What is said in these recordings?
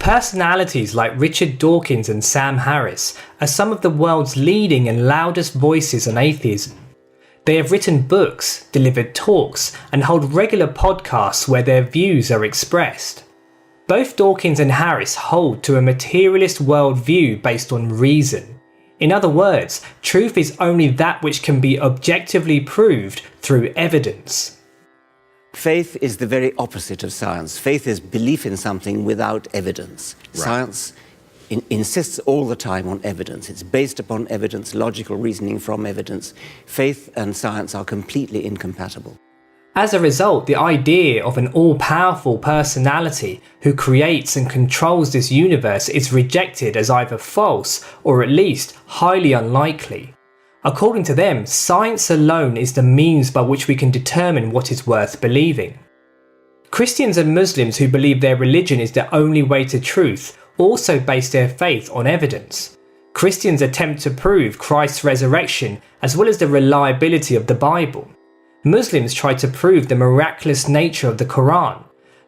Personalities like Richard Dawkins and Sam Harris are some of the world's leading and loudest voices on atheism. They have written books, delivered talks, and hold regular podcasts where their views are expressed. Both Dawkins and Harris hold to a materialist worldview based on reason. In other words, truth is only that which can be objectively proved through evidence. Faith is the very opposite of science. Faith is belief in something without evidence. Right. Science insists all the time on evidence. It's based upon evidence, logical reasoning from evidence. Faith and science are completely incompatible. As a result, the idea of an all-powerful personality who creates and controls this universe is rejected as either false or at least highly unlikely. According to them, science alone is the means by which we can determine what is worth believing. Christians and Muslims who believe their religion is the only way to truth also base their faith on evidence. Christians attempt to prove Christ's resurrection as well as the reliability of the Bible. Muslims try to prove the miraculous nature of the Quran.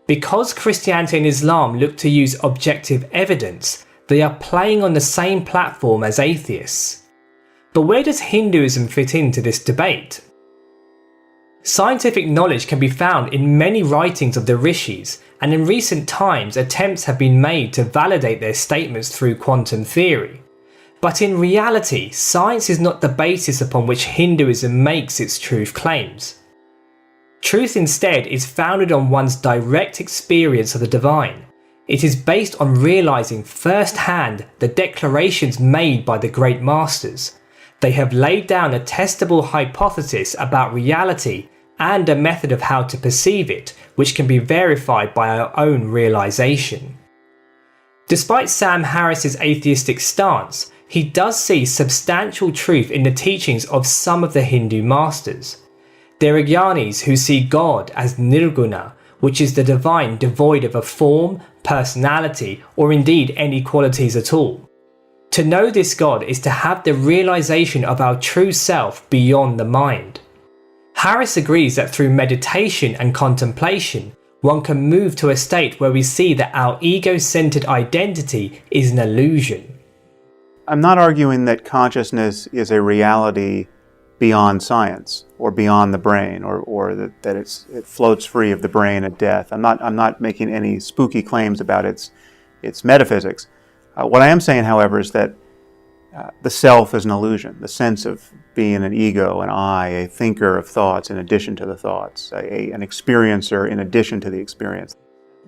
Because Christianity and Islam look to use objective evidence, they are playing on the same platform as atheists. But where does Hinduism fit into this debate? Scientific knowledge can be found in many writings of the rishis, and in recent times attempts have been made to validate their statements through quantum theory. But in reality, science is not the basis upon which Hinduism makes its truth claims. Truth instead is founded on one's direct experience of the divine. It is based on realizing firsthand the declarations made by the great masters. They have laid down a testable hypothesis about reality and a method of how to perceive it, which can be verified by our own realization. Despite Sam Harris's atheistic stance, he does see substantial truth in the teachings of some of the Hindu masters. There are Gyanis who see God as nirguna, which is the divine devoid of a form, personality, or indeed any qualities at all. To know this God is to have the realization of our true self beyond the mind. Harris agrees that through meditation and contemplation, one can move to a state where we see that our ego-centered identity is an illusion. I'm not arguing that consciousness is a reality beyond science or beyond the brain, or that it floats free of the brain at death. I'm not making any spooky claims about its metaphysics. What I am saying, however, is that the self is an illusion, the sense of being an ego, an I, a thinker of thoughts in addition to the thoughts, an experiencer in addition to the experience.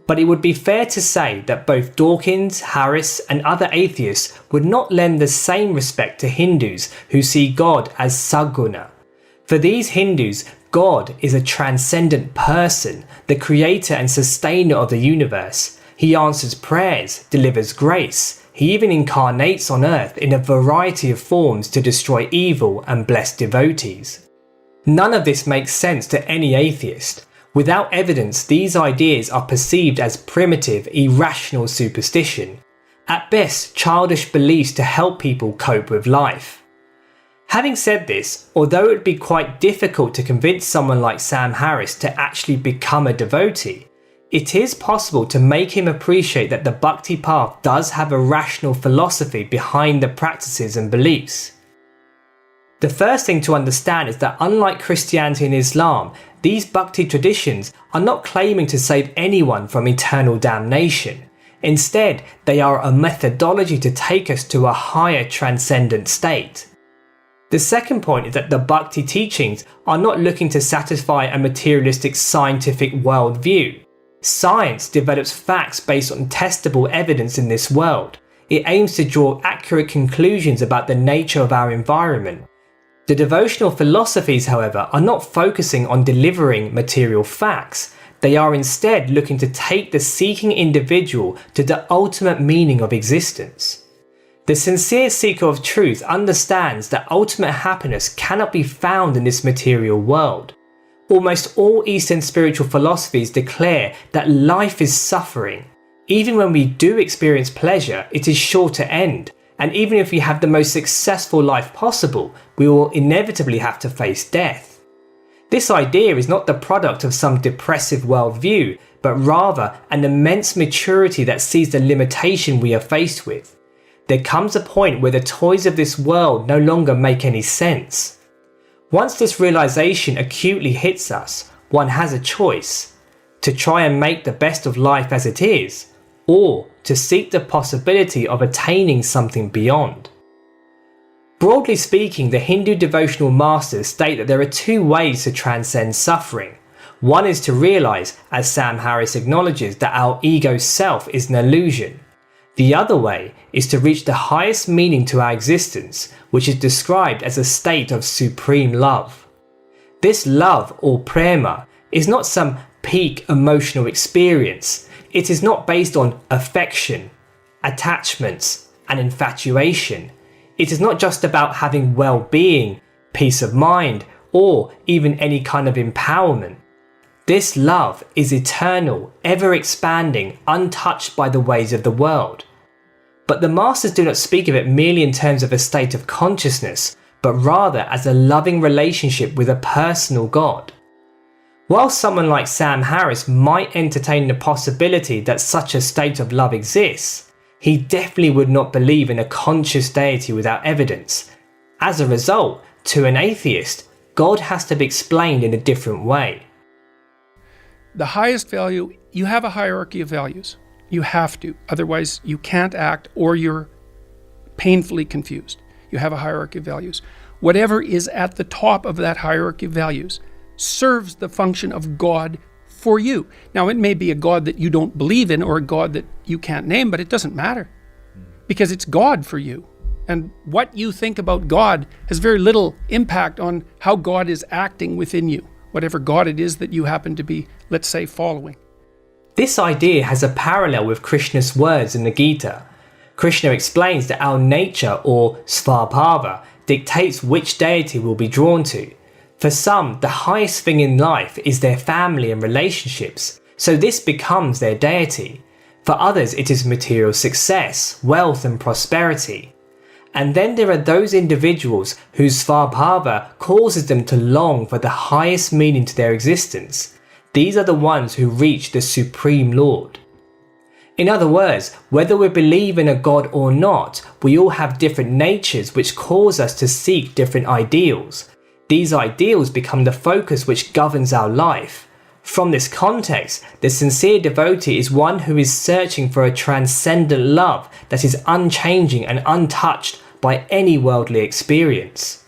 But it would be fair to say that both Dawkins, Harris, and other atheists would not lend the same respect to Hindus who see God as Saguna. For these Hindus, God is a transcendent person, the creator and sustainer of the universe. He answers prayers, delivers grace. He even incarnates on earth in a variety of forms to destroy evil and bless devotees. None of this makes sense to any atheist. Without evidence, these ideas are perceived as primitive, irrational superstition. At best, childish beliefs to help people cope with life. Having said this, although it would be quite difficult to convince someone like Sam Harris to actually become a devotee, it is possible to make him appreciate that the Bhakti path does have a rational philosophy behind the practices and beliefs. The first thing to understand is that unlike Christianity and Islam, these Bhakti traditions are not claiming to save anyone from eternal damnation. Instead, they are a methodology to take us to a higher transcendent state. The second point is that the Bhakti teachings are not looking to satisfy a materialistic scientific worldview. Science develops facts based on testable evidence in this world. It aims to draw accurate conclusions about the nature of our environment. The devotional philosophies, however, are not focusing on delivering material facts. They are instead looking to take the seeking individual to the ultimate meaning of existence. The sincere seeker of truth understands that ultimate happiness cannot be found in this material world. Almost all Eastern spiritual philosophies declare that life is suffering. Even when we do experience pleasure, it is sure to end. And even if we have the most successful life possible, we will inevitably have to face death. This idea is not the product of some depressive worldview, but rather an immense maturity that sees the limitation we are faced with. There comes a point where the toys of this world no longer make any sense. Once this realization acutely hits us, one has a choice: to try and make the best of life as it is, or to seek the possibility of attaining something beyond. Broadly speaking, the Hindu devotional masters state that there are two ways to transcend suffering. One is to realize, as Sam Harris acknowledges, that our ego self is an illusion. The other way is to reach the highest meaning to our existence, which is described as a state of supreme love. This love, or prema, is not some peak emotional experience. It is not based on affection, attachments, and infatuation. It is not just about having well-being, peace of mind, or even any kind of empowerment. This love is eternal, ever-expanding, untouched by the ways of the world. But the masters do not speak of it merely in terms of a state of consciousness, but rather as a loving relationship with a personal God. While someone like Sam Harris might entertain the possibility that such a state of love exists, he definitely would not believe in a conscious deity without evidence. As a result, to an atheist, God has to be explained in a different way. The highest value, you have a hierarchy of values. You have to, otherwise you can't act or you're painfully confused. You have a hierarchy of values. Whatever is at the top of that hierarchy of values serves the function of God for you. Now, it may be a God that you don't believe in or a God that you can't name, but it doesn't matter because it's God for you. And what you think about God has very little impact on how God is acting within you, whatever God it is that you happen to be, let's say, following. This idea has a parallel with Krishna's words in the Gita. Krishna explains that our nature, or svabhava, dictates which deity we'll be drawn to. For some, the highest thing in life is their family and relationships, so this becomes their deity. For others, it is material success, wealth and prosperity. And then there are those individuals whose svabhava causes them to long for the highest meaning to their existence. These are the ones who reach the Supreme Lord. In other words, whether we believe in a God or not, we all have different natures which cause us to seek different ideals. These ideals become the focus which governs our life. From this context, the sincere devotee is one who is searching for a transcendent love that is unchanging and untouched by any worldly experience.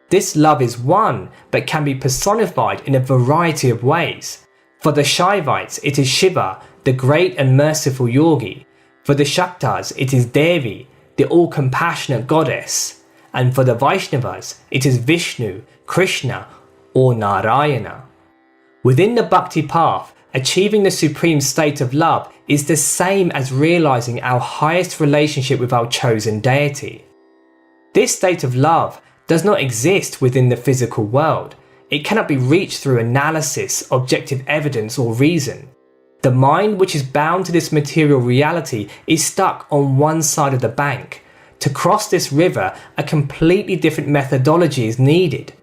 This love is one, but can be personified in a variety of ways. For the Shaivites, it is Shiva, the great and merciful yogi. For the Shaktas, it is Devi, the all-compassionate goddess. And for the Vaishnavas, it is Vishnu, Krishna, or Narayana. Within the Bhakti path, achieving the supreme state of love is the same as realizing our highest relationship with our chosen deity. This state of love does not exist within the physical world. It cannot be reached through analysis, objective evidence, or reason. The mind which is bound to this material reality is stuck on one side of the bank. To cross this river, a completely different methodology is needed.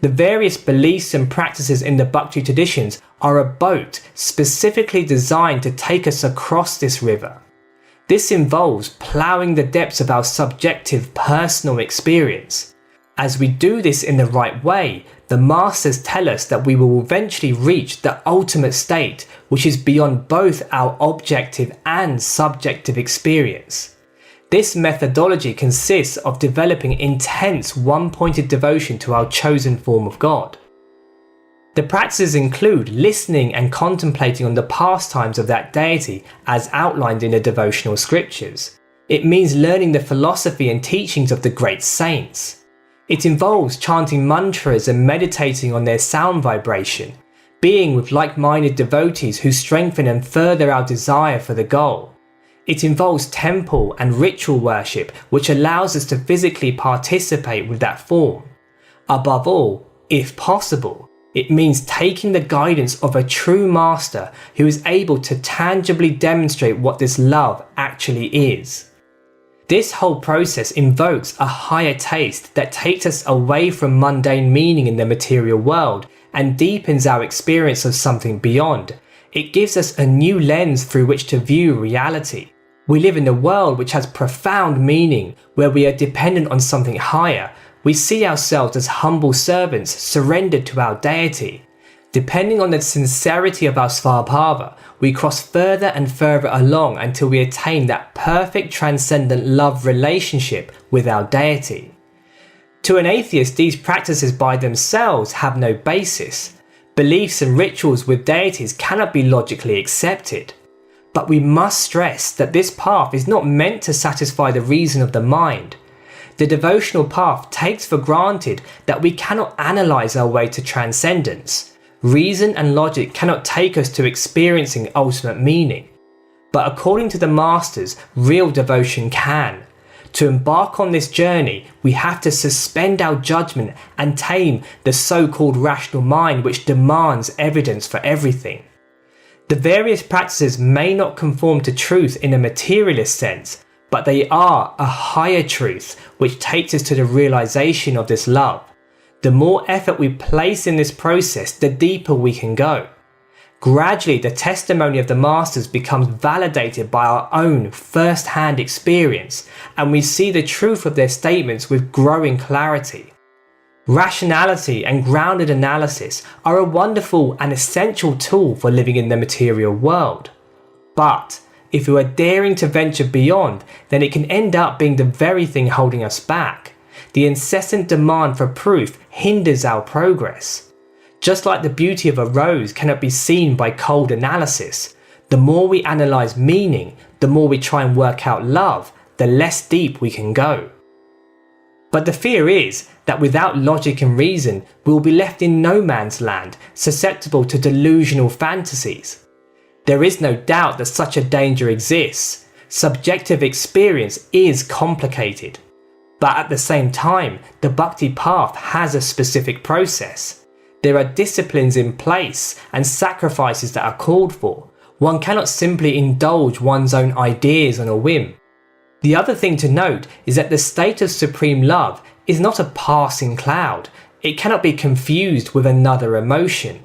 The various beliefs and practices in the Bhakti traditions are a boat specifically designed to take us across this river. This involves ploughing the depths of our subjective personal experience. As we do this in the right way, the masters tell us that we will eventually reach the ultimate state, which is beyond both our objective and subjective experience. This methodology consists of developing intense one-pointed devotion to our chosen form of God. The practices include listening and contemplating on the pastimes of that deity as outlined in the devotional scriptures. It means learning the philosophy and teachings of the great saints. It involves chanting mantras and meditating on their sound vibration, being with like-minded devotees who strengthen and further our desire for the goal. It involves temple and ritual worship, which allows us to physically participate with that form. Above all, if possible, it means taking the guidance of a true master who is able to tangibly demonstrate what this love actually is. This whole process invokes a higher taste that takes us away from mundane meaning in the material world and deepens our experience of something beyond. It gives us a new lens through which to view reality. We live in a world which has profound meaning, where we are dependent on something higher. We see ourselves as humble servants surrendered to our deity. Depending on the sincerity of our svabhava, we cross further and further along until we attain that perfect transcendent love relationship with our deity. To an atheist, these practices by themselves have no basis. Beliefs and rituals with deities cannot be logically accepted. But we must stress that this path is not meant to satisfy the reason of the mind. The devotional path takes for granted that we cannot analyze our way to transcendence. Reason and logic cannot take us to experiencing ultimate meaning. But according to the masters, real devotion can. To embark on this journey, we have to suspend our judgment and tame the so-called rational mind which demands evidence for everything. The various practices may not conform to truth in a materialist sense, but they are a higher truth which takes us to the realization of this love. The more effort we place in this process, the deeper we can go. Gradually, the testimony of the masters becomes validated by our own first-hand experience, and we see the truth of their statements with growing clarity. Rationality and grounded analysis are a wonderful and essential tool for living in the material world. But if we are daring to venture beyond, then it can end up being the very thing holding us back. The incessant demand for proof hinders our progress. Just like the beauty of a rose cannot be seen by cold analysis, the more we analyze meaning, the more we try and work out love, the less deep we can go. But the fear is that without logic and reason, we will be left in no man's land, susceptible to delusional fantasies. There is no doubt that such a danger exists. Subjective experience is complicated. But at the same time, the Bhakti path has a specific process. There are disciplines in place and sacrifices that are called for. One cannot simply indulge one's own ideas on a whim. The other thing to note is that the state of supreme love is not a passing cloud. It cannot be confused with another emotion.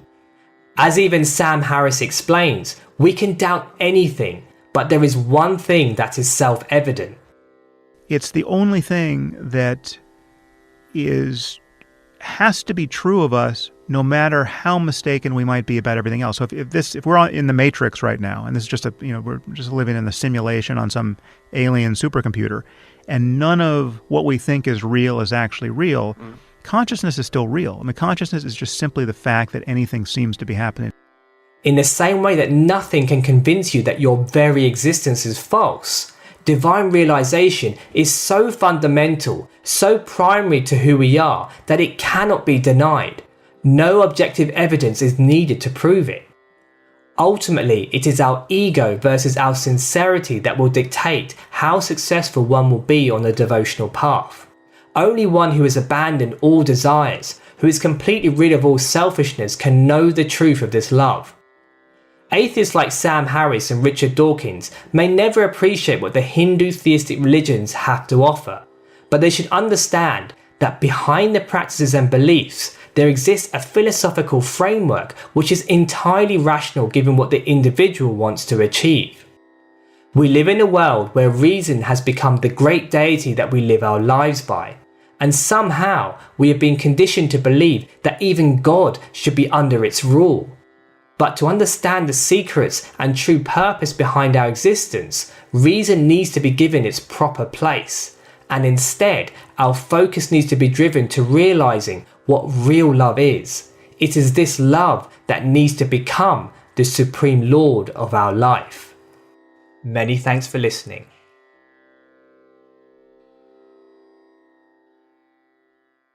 As even Sam Harris explains, we can doubt anything, but there is one thing that is self-evident. It's the only thing that has to be true of us, no matter how mistaken we might be about everything else. So if we're in the Matrix right now, and this is just we're just living in the simulation on some alien supercomputer, and none of what we think is real is actually real, consciousness is still real. I mean, consciousness is just simply the fact that anything seems to be happening. In the same way that nothing can convince you that your very existence is false, divine realization is so fundamental, so primary to who we are, that it cannot be denied. No objective evidence is needed to prove it. Ultimately, it is our ego versus our sincerity that will dictate how successful one will be on the devotional path. Only one who has abandoned all desires, who is completely rid of all selfishness, can know the truth of this love. Atheists like Sam Harris and Richard Dawkins may never appreciate what the Hindu theistic religions have to offer, but they should understand that behind the practices and beliefs, there exists a philosophical framework which is entirely rational given what the individual wants to achieve. We live in a world where reason has become the great deity that we live our lives by, and somehow we have been conditioned to believe that even God should be under its rule. But to understand the secrets and true purpose behind our existence, reason needs to be given its proper place, and instead our focus needs to be driven to realizing what real love is. It is this love that needs to become the supreme lord of our life. Many thanks for listening.